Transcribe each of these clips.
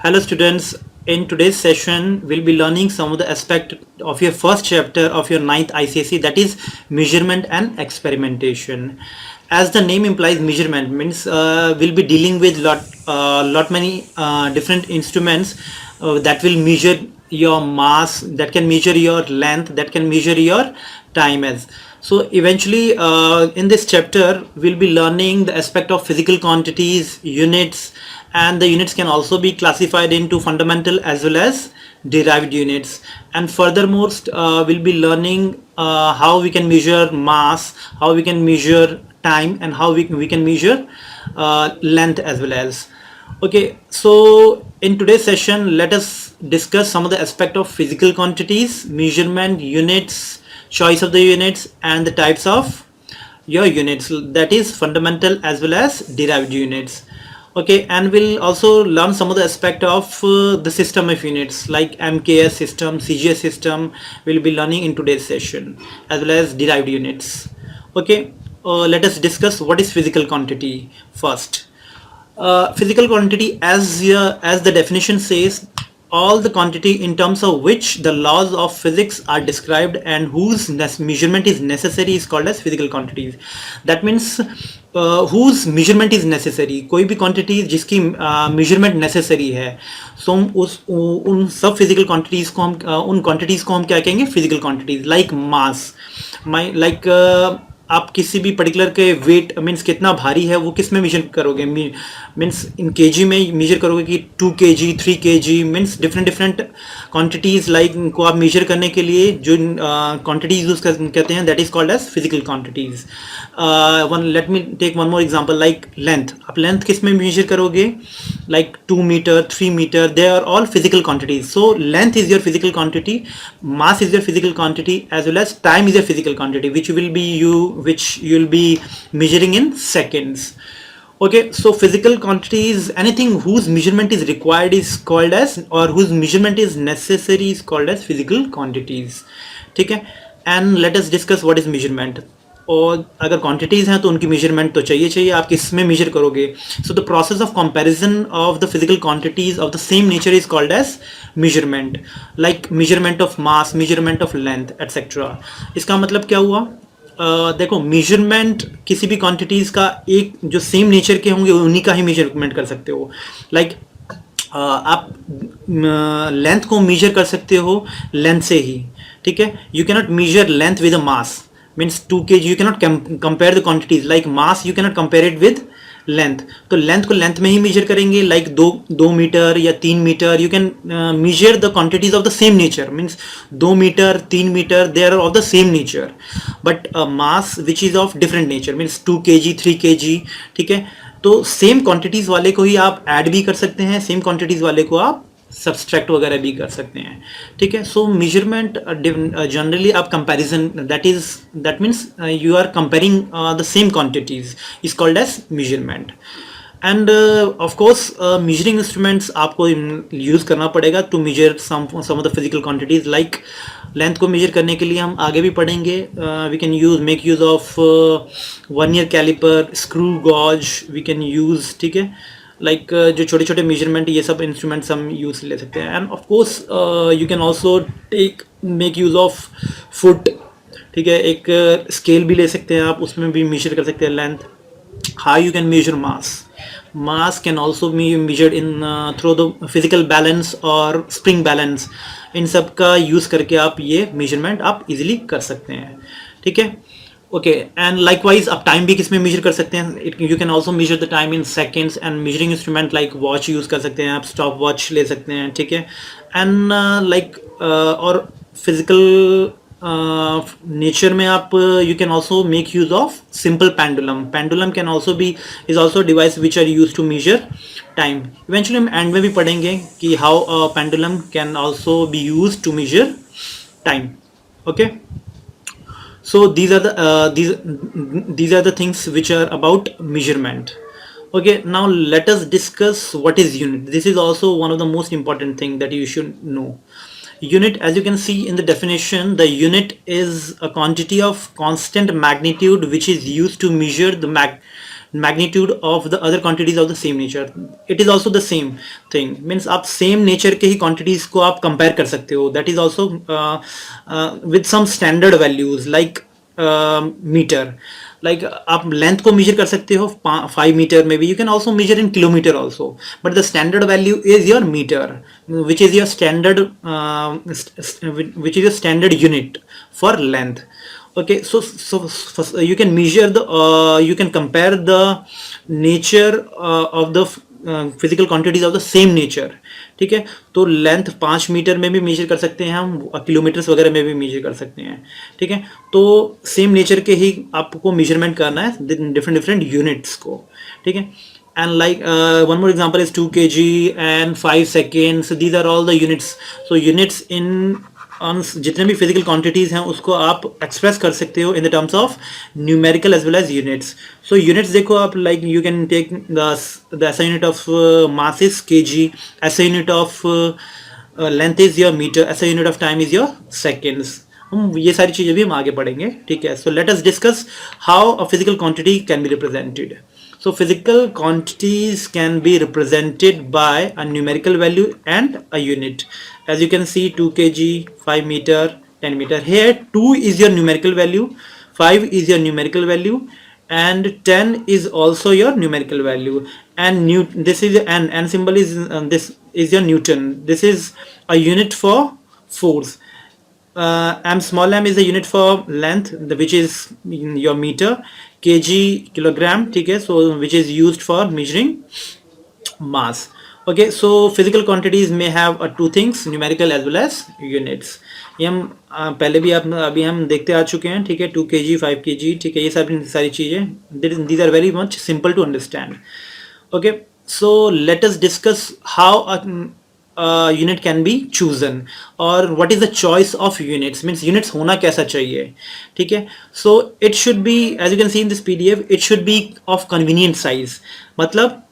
Hello students, in today's session we'll be learning some of the aspect of your first chapter of your ninth ICSE, that is measurement and experimentation. As the name implies, measurement means we'll be dealing with lot many different instruments that will measure your mass, that can measure your length, that can measure your time as. So eventually in this chapter we'll be learning the aspect of physical quantities, units, and the units can also be classified into fundamental as well as derived units. And furthermore we'll be learning how we can measure mass, how we can measure time, and how we can measure length as well as. Okay, so in today's session let us discuss some of the aspect of physical quantities, measurement, units, choice of the units, and the types of your units, that is fundamental as well as derived units. Okay, and we'll also learn some of the aspect of the system of units like MKS system, CGS system. We'll be learning in today's session, as well as derived units. Okay, let us discuss what is physical quantity first. Physical quantity, as the definition says, all the quantity in terms of which the laws of physics are described and whose measurement is necessary is called as physical quantities. That means whose measurement is necessary, कोई भी quantity जिसकी measurement necessary है, so हम उन सब physical quantities को हम उन quantities को हम क्या कहेंगे, physical quantities. Like mass, like आप किसी भी पर्टिकुलर के वेट मीन्स कितना भारी है वो किस में मेजर करोगे, मीन्स इन केजी में मेजर करोगे कि 2 kg 3 kg, means different quantities like को आप मेजर करने के लिए जो क्वांटिटीज यूज करते हैं, that is called as physical quantities. Let me take one more example like length. आप लेंथ किस में मेजर करोगे, like 2 metre 3 metre, they are all physical quantities. So length is your physical quantity, mass is your physical quantity, as well as time is your physical quantity, which you'll be measuring in seconds. Okay, so physical quantities, anything whose measurement is required is called as, or whose measurement is necessary is called as physical quantities. ठीक है, and let us discuss what is measurement. और अगर quantities हैं तो उनकी measurement तो चाहिए आप किस में मेजर करोगे. So the process of comparison of the physical quantities of the same nature is called as measurement, like measurement of mass, measurement of length etcetera. इसका मतलब क्या हुआ, देखो मेजरमेंट किसी भी क्वांटिटीज़ का एक जो सेम नेचर के होंगे उन्हीं का ही मेजरमेंट कर सकते हो. लाइक आप लेंथ को मेजर कर सकते हो लेंथ से ही, ठीक है. You cannot measure length with a mass, means 2 kg. you cannot compare the quantities like mass, you cannot compare it with length. तो length को length में ही measure करेंगे, like 2 मीटर या 3 metre. you can measure the quantities of the same nature, means 2 metre 3 metre, they are of the same nature, but mass which is of different nature means 2 kg 3 kg. ठीक है, तो same quantities वाले को ही आप add भी कर सकते हैं, सेम क्वांटिटीज वाले को आप सब्सट्रैक्ट वगैरह भी कर सकते हैं. ठीक है, सो मेजरमेंट जनरली आप comparison, that means you are comparing the same quantities is called as measurement. And of course measuring instruments आपको यूज़ करना पड़ेगा to measure some of the physical quantities. Like length को measure करने के लिए हम आगे भी पढ़ेंगे. We can make use of vernier calliper, screw gauge we can use. ठीक है, लाइक जो छोटे छोटे मेजरमेंट, ये सब इंस्ट्रूमेंट्स हम यूज़ ले सकते हैं. And of course you can also make use of foot. ठीक है, एक स्केल भी ले सकते हैं आप, उसमें भी मेजर कर सकते हैं length. How you can measure mass can also B measured in through the physical balance और स्प्रिंग बैलेंस. इन सब का यूज़ करके आप ये मेजरमेंट आप इजीली कर सकते हैं. ठीक है, ओके. एंड लाइकवाइज आप टाइम भी किस में मेजर कर सकते हैं, you can also measure the time in seconds. And measuring instrument like watch use कर सकते हैं आप, स्टॉप वॉच ले सकते हैं. ठीक है, एंड लाइक और फिजिकल नेचर में आप you can also make use of simple pendulum. Pendulum can also be is also device which are use to measure time. Eventually हम एंड में भी पढ़ेंगे कि how pendulum can also be use to measure time. Okay, so these are the things which are about measurement. Okay, now let us discuss what is unit. This is also one of the most important thing that you should know. Unit, as you can see in the definition, the unit is a quantity of constant magnitude which is used to measure the magnitude of the other quantities of the same nature. It is also the same thing, means आप same nature के ही quantities को आप compare कर सकते हो. That is also with some standard values like meter. Like आप length को measure कर सकते हो 5 meter में भी. You can also measure in kilometer also, but the standard value is your meter, which is your standard which is your standard unit for length. Okay, so you can measure the you can compare the nature of the physical quantities of the same nature. ठीक है, तो length 5 metre में भी major कर सकते हैं हम, kilometres वगैरह में भी मेजर कर सकते हैं. ठीक है, तो सेम नेचर के ही आपको मेजरमेंट करना है डिफरेंट डिफरेंट यूनिट्स को. ठीक है, and like one more example is 2 kg and 5 seconds. These are all the units. So units in on जितने भी फिजिकल क्वांटिटीज हैं उसको आप एक्सप्रेस कर सकते हो in the terms of numerical as well as units. So units देखो आप, like you can take the SI unit of mass is KG, SI unit of length is your metre, SI unit of time is your seconds. हम ये सारी चीज़ें भी हम आगे पढ़ेंगे. ठीक है, सो let us discuss how a physical quantity can be represented. So physical quantities can be represented by a numerical value and a unit. As you can see, 2 kg, 5 meter, 10 meter. Here 2 is your numerical value, 5 is your numerical value, and 10 is also your numerical value. And this is and symbol is this is your Newton. This is a unit for force. M small m is the unit for length, which is in your meter. Kg kilogram. ठीक है, so which is used for measuring mass. Okay, so physical quantities may have two things, numerical as well as units. ये हम पहले भी अभी हम देखते आ चुके हैं. ठीक है, 2 kg 5 kg. ठीक है, ये सारी चीज़ें these are very much simple to understand. Okay, so let us discuss how unit can be chosen or what is the choice of units. Means units होना कैसा चाहिए. ठीक है, so it should be, as you can see in this PDF, it should be of convenient size. मतलब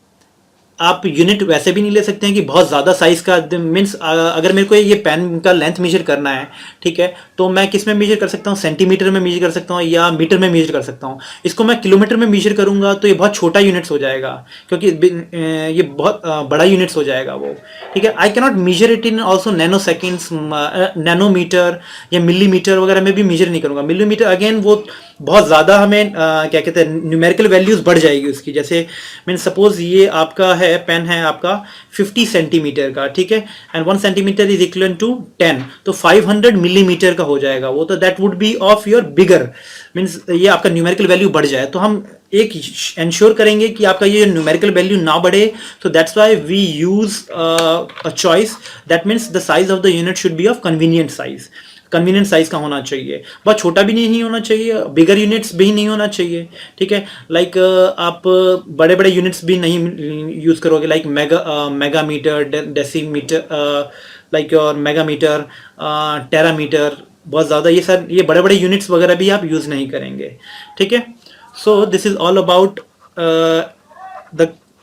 आप unit वैसे भी नहीं ले सकते हैं कि बहुत ज़्यादा साइज़ का. मीन्स अगर मेरे को ये पेन का लेंथ मेजर करना है, ठीक है, तो मैं किस में मेजर कर सकता हूँ, सेंटीमीटर में मेजर कर सकता हूँ या मीटर में मेजर कर सकता हूँ. इसको मैं किलोमीटर में मेजर करूँगा तो ये बहुत छोटा यूनिट्स हो जाएगा, क्योंकि ये बहुत बड़ा यूनिट्स हो जाएगा वो. ठीक है, I cannot measure it in also nanoseconds, nanometre या मिलीमीटर वगैरह में भी मेजर नहीं करूँगा. मिलीमीटर अगेन वो बहुत ज़्यादा हमें क्या कहते हैं, न्यूमेरिकल वैल्यूज़ बढ़ जाएगी उसकी. जैसे मीन सपोज ये आपका है, पेन है आपका 50 सेंटीमीटर का. ठीक है, and 1 centimetre is equal to 10, तो 500 मिलीमीटर का हो जाएगा वो. तो that would be of your bigger. Means ये आपका न्यूमेरिकल वैल्यू बढ़ जाए, तो हम एक इंश्योर करेंगे कि आपका ये न्यूमेरिकल वैल्यू ना बढ़े. तो that's why we use a choice. That means the size of the unit should be of convenient size. Convenient size का होना चाहिए, बहुत छोटा भी नहीं होना चाहिए, बिगर यूनिट्स भी नहीं होना चाहिए. ठीक है, लाइक आप बड़े बड़े यूनिट्स भी नहीं यूज करोगे, लाइक मेगामीटर, डेसीमीटर, लाइक योर मेगामीटर, टेरामीटर, बहुत ज़्यादा ये बड़े बड़े यूनिट्स वगैरह भी आप यूज़ नहीं करेंगे. ठीक है, so this is all about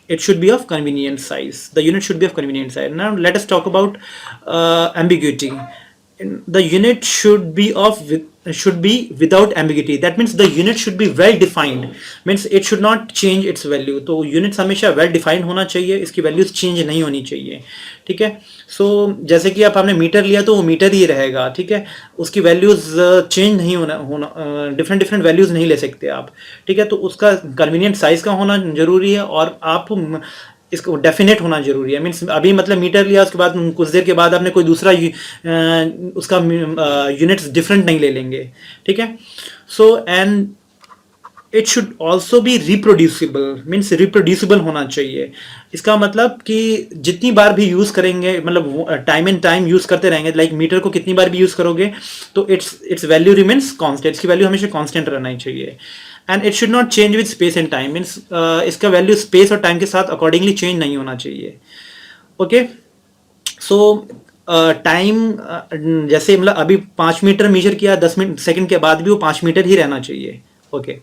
it should be of convenient size. The unit should be of convenient size. Now let us talk about ambiguity. The unit should be without ambiguity. That means the unit should be well defined. Means it should not change its value. तो units हमेशा well defined होना चाहिए, इसकी values change नहीं होनी चाहिए. ठीक है, so जैसे कि आपने मीटर लिया तो वो मीटर ही रहेगा. ठीक है, उसकी values change नहीं होना different values नहीं ले सकते आप. ठीक है, तो उसका convenient size का होना जरूरी है और आप इसको डेफिनेट होना जरूरी है. मीन्स अभी मतलब मीटर लिया, उसके बाद कुछ देर के बाद आपने कोई दूसरा उसका यूनिट्स डिफरेंट नहीं ले लेंगे. ठीक है, so and it should also be reproducible. Means reproducible होना चाहिए. इसका मतलब कि जितनी बार भी यूज़ करेंगे, मतलब टाइम एंड टाइम यूज़ करते रहेंगे, लाइक मीटर को कितनी बार भी यूज़ करोगे तो इट्स वैल्यू रिमेन्स कॉन्स्टेंट. इसकी वैल्यू हमेशा कॉन्स्टेंट रहना ही चाहिए. And it should not change with space and time. Means इसका वैल्यू स्पेस और टाइम के साथ अकॉर्डिंगली चेंज नहीं होना चाहिए. ओके, सो टाइम जैसे मतलब अभी 5 मीटर मेजर किया, 10 सेकंड के बाद भी वो 5 मीटर ही रहना चाहिए. Okay,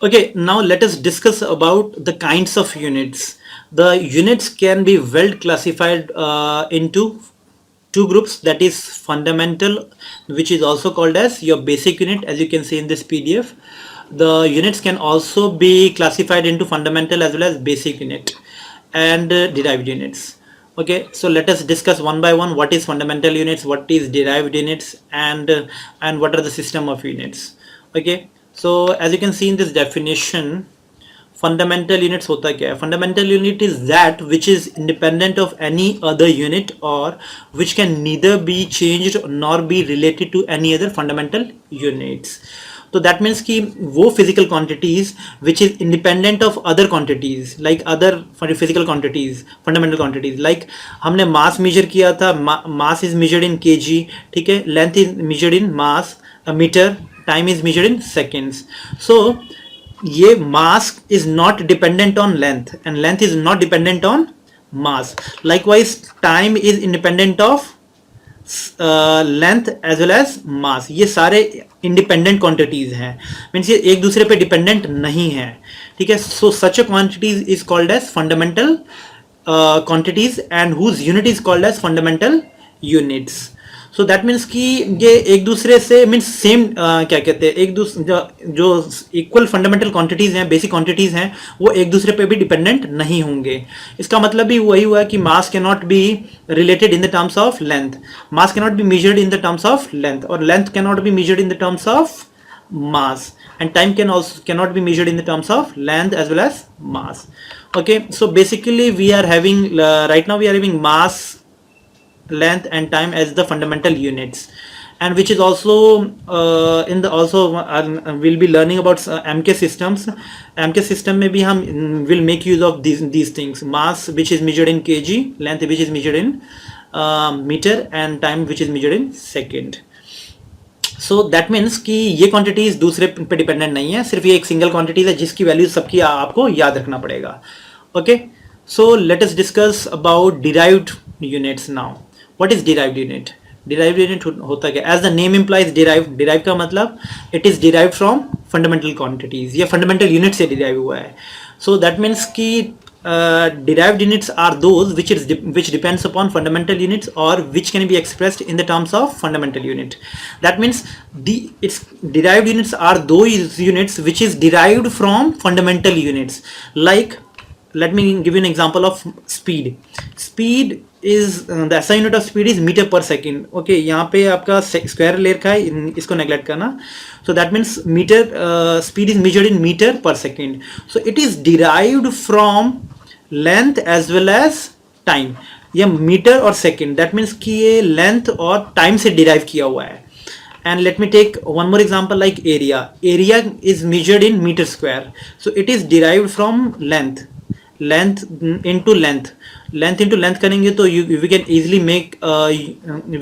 okay, now let us discuss about the kinds of units. The units can be well classified into two groups, that is fundamental, which is also called as your basic unit, as you can see in this PDF. The units can also be classified into fundamental as well as basic unit and derived units. Okay, so let us discuss one by one what is fundamental units, what is derived units, and what are the system of units. Okay, so as you can see in this definition, fundamental units होता क्या है? Fundamental unit is that which is independent of any other unit or which can neither be changed nor be related to any other fundamental units. तो that means कि वो physical quantities which is independent of other quantities like other physical quantities, fundamental quantities, like हमने mass measure किया था, mass is measured in kg, ठीक है, length is measured in mass, meter, time is measured in seconds. So ये mass is not dependent on length and length is not dependent on mass. Likewise time is independent of length as well as mass. ये सारे independent quantities हैं, means ये एक दूसरे पे dependent नहीं है. ठीक है, so such a quantities is called as fundamental quantities and whose unit is called as fundamental units. So that means कि ये एक दूसरे से मीन्स सेम क्या कहते हैं, एक दूसरे जो इक्वल फंडामेंटल क्वांटिटीज हैं, बेसिक क्वांटिटीज हैं, वो एक दूसरे पे भी डिपेंडेंट नहीं होंगे. इसका मतलब भी वही हुआ कि mass can not be related in the terms of length, mass can not be measured in the terms of length, और length can not be measured in the terms of mass, and time cannot be measured in the terms of length as well as mass. Okay, so basically we are having right now we are having mass, length and time as the fundamental units, and which is also in the also we'll be learning about MK systems. MK system में भी हम will make use of these things: mass which is measured in kg, length which is measured in meter, and time which is measured in second. So that means कि ये quantities दूसरे पे dependent नहीं है, सिर्फ ये एक सिंगल क्वांटिटीज है जिसकी वैल्यू सबकी आपको याद रखना पड़ेगा. Okay, so let us discuss about derived units now. What is derived unit? Derived unit होता क्या? As the name implies derive, derive का मतलब it is derived from fundamental quantities, ये फंडामेंटल यूनिट से डिराइव हुआ है. सो दैट मीन्स कि derived units are those which depends upon fundamental units or which can be expressed in the terms of fundamental unit. That means its derived units are those units which is derived from fundamental units. Like, let me give you an example of speed. Speed is the SI unit of speed is meter per second. Okay, यहाँ पे आपका square ले रखा है, इसको neglect करना. So that means meter speed is measured in meter per second. So it is derived from length as well as time. ये metre और सेकेंड, दैट मीन्स कि ये लेंथ और टाइम से डिराइव किया हुआ है. And let me take one more example like area. Area is measured in meter square. So it is derived from length. Length into length. Length into length करेंगे तो we can easily make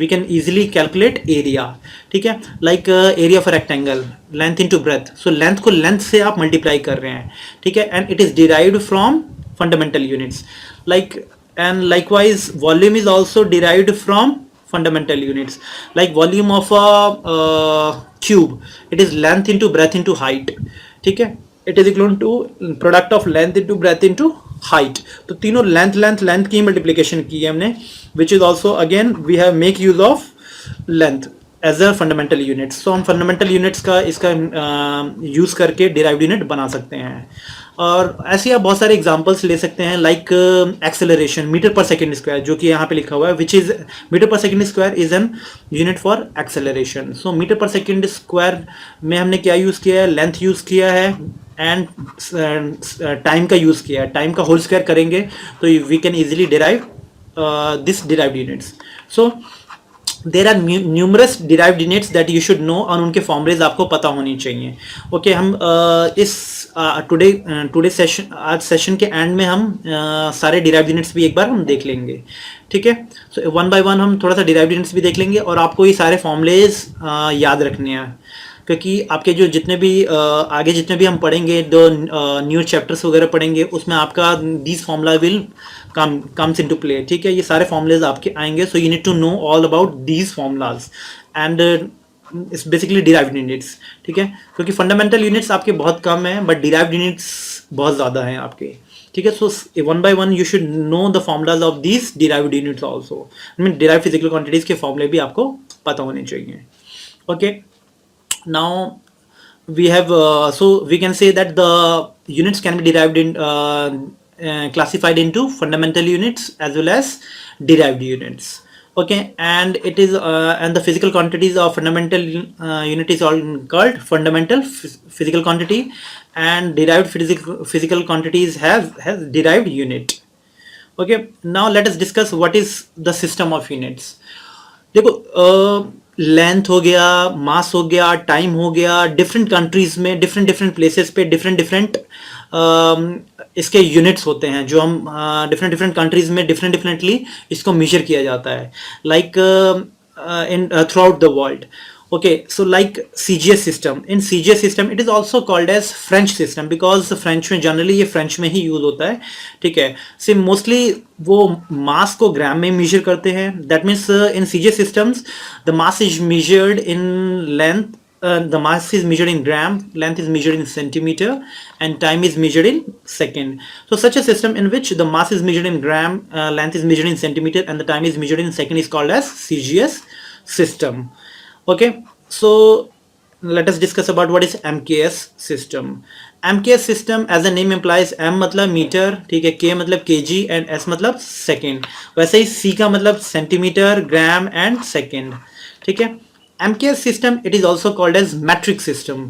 we can easily calculate area. ठीक है, like area of a rectangle, length into breadth. So length को length से आप multiply कर रहे हैं. ठीक है, and it is derived from fundamental units. Like, and likewise volume is also derived from fundamental units. Like volume of a cube, it is length into breadth into height. ठीक है, it is equal to product of length into breadth into height. तो तीनों length की multiplication की है हमने, which is also again we have make use of length as a fundamental unit. So हम fundamental units का इसका use करके derived unit बना सकते हैं. और ऐसे आप बहुत सारे एग्जांपल्स ले सकते हैं, like acceleration, metre per second square, जो कि यहाँ पे लिखा हुआ है, which is metre per second square is an unit for acceleration. So metre per second square में हमने क्या यूज़ किया है? लेंथ यूज़ किया है एंड टाइम का यूज़ किया है. टाइम का होल स्क्वायर करेंगे तो we can easily derive this derived units. So there are numerous derived units that you should know, और उनके फॉर्मूलेज आपको पता होनी चाहिए. ओके, हम इस टुडे सेशन, आज सेशन के एंड में हम सारे डिराइव्ड यूनिट्स भी एक बार हम देख लेंगे. ठीक है, सो वन बाय वन हम थोड़ा सा डिराइव्ड यूनिट्स भी देख लेंगे, और आपको ये सारे फॉर्मूलेज याद रखने हैं, क्योंकि आपके जो जितने भी आगे जितने भी हम पढ़ेंगे, जो न्यू चैप्टर्स वगैरह पढ़ेंगे, उसमें आपका this formula will comes into play. ठीक है, ये सारे फॉर्मूलेज आपके आएंगे. So you need to know all about these formulas and it's basically derived units. ठीक है, क्योंकि फंडामेंटल यूनिट्स आपके बहुत कम हैं, बट डिराइव्ड यूनिट्स बहुत ज़्यादा हैं आपके. ठीक है, so one by one you should know the formulas of these derived units also. Mean derived physical quantities के फॉर्मूले भी आपको पता होने चाहिए. Okay, now we have so we can say that the units can be derived in classified into fundamental units as well as derived units. Okay, and it is and the physical quantities of fundamental unit is all called fundamental physical quantity, and derived physical quantities has derived unit. Okay, now let us discuss what is the system of units. देखो, length हो गया, मास हो गया, time हो गया, different countries में different different places पे different different इसके यूनिट्स होते हैं जो हम डिफरेंट डिफरेंट कंट्रीज में डिफरेंट डिफरेंटली इसको मेजर किया जाता है, like in through out the world. Okay, so like CGS system, in CGS system it is also called as French system because French में generally ये French में ही use होता है. ठीक है, से मोस्टली वो मास को ग्राम में मेजर करते हैं. That means in CGS systems the mass is measured in length, the mass is measured in gram, length is measured in centimeter, and time is measured in second. So such a system in which the mass is measured in gram, length is measured in centimeter, and the time is measured in second is called as CGS system. Okay, so let us discuss about what is MKS system. MKS system, as the name implies, M मतलब metre, ठीक है, K मतलब kg and S मतलब second. वैसे ही C का मतलब centimetre, gram and second. ठीक है, MKS system it is also called as metric system.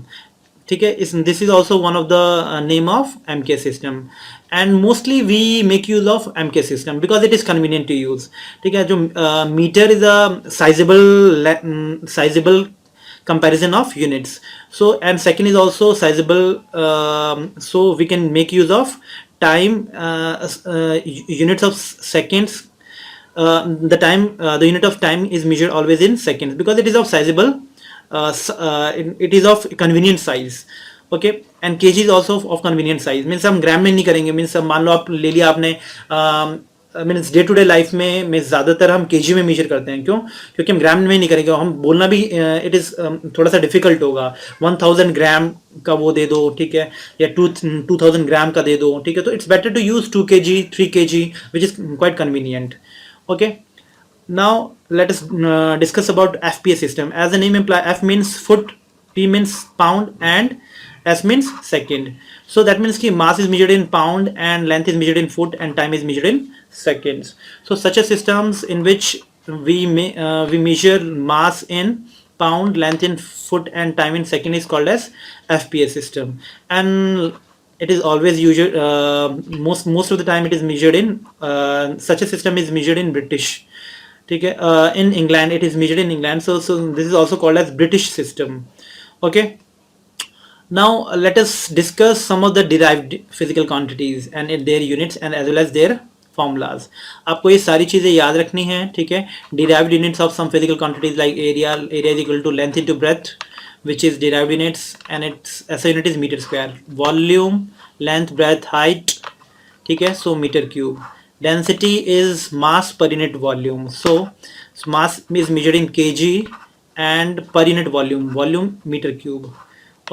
ठीक है, this is also one of the name of MK system, and mostly we make use of MK system because it is convenient to use. ठीक है, जो meter is a sizable comparison of units, so and second is also sizable, so we can make use of time, units of seconds. The time, the unit of time is measured always in seconds because it is of sizable, it is of convenient size. Okay, and kg is also of convenient size. Means हम ग्राम में नहीं करेंगे. Means मान लो आप ले लिया आपने, means day to day life में ज़्यादातर हम केजी में मेजर करते हैं. क्यों? क्योंकि हम ग्राम में नहीं करेंगे. हम बोलना भी इट इज़ थोड़ा सा डिफिकल्ट होगा. 1000 ग्राम का वो दे दो, ठीक है, या 2000 ग्राम का दे दो, ठीक है. तो it's better to use 2 kg 3 kg which is quite convenient. Okay, now let us discuss about FPS system. As the name implies, F means foot, P means pound, and S means second. So that means ki mass is measured in pound and length is measured in foot and time is measured in seconds. So such a systems in which we measure mass in pound, length in foot and time in second is called as FPS system. And it is always usual, most of the time it is measured in, such a system is measured in British. ठीक है, in England it is measured in England, so this is also called as British system. Okay, now let us discuss some of the derived physical quantities and their units and as well as their formulas. आपको ये सारी चीज़ें याद रखनी है. ठीक है, derived units of some physical quantities like area is equal to length into breadth, which is derived units, and its SI unit is meter square. Volume, length, breadth, height, ठीक है, so meter cube. Density is mass per unit volume, so mass is measured in kg and per unit volume meter cube.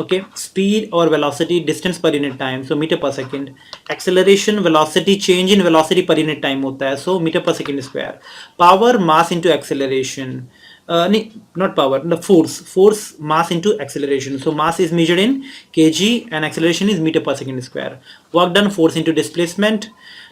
Okay, speed or velocity, distance per unit time, so meter per second. Acceleration, velocity, change in velocity per unit time होता है, so meter per second square. Power, mass into acceleration, not power, the force mass into acceleration, so mass is measured in kg and acceleration is meter per second square. Work done, force into displacement.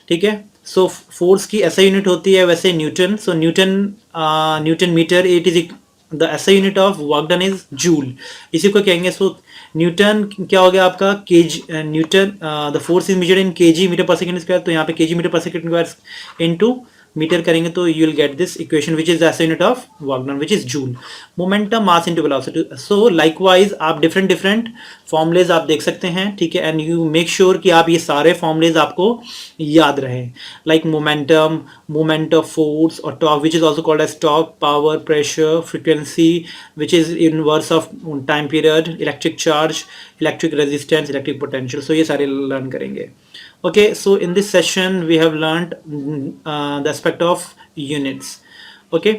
ठीक है, so force की ऐसा unit होती है वैसे newton, so newton metre, it is the SI unit of work done is joule, इसी को कहेंगे. सो न्यूटन क्या हो गया आपका, KG, newton the force is measured in KG metre per second square, तो यहाँ पे KG metre per second square into metre करेंगे तो you will get this equation which is the SI unit of work done which is joule. Momentum, mass into velocity. So likewise आप different formulas आप देख सकते हैं. ठीक है, and you make sure कि आप ये सारे फॉर्मुलेज आपको याद रहें, like momentum, moment of force, और torque which is also called as torque, power, pressure, frequency which is inverse of time period, electric charge, electric resistance, electric potential. So ये सारे लर्न करेंगे. Okay, so in this session we have learned the aspect of units. Okay.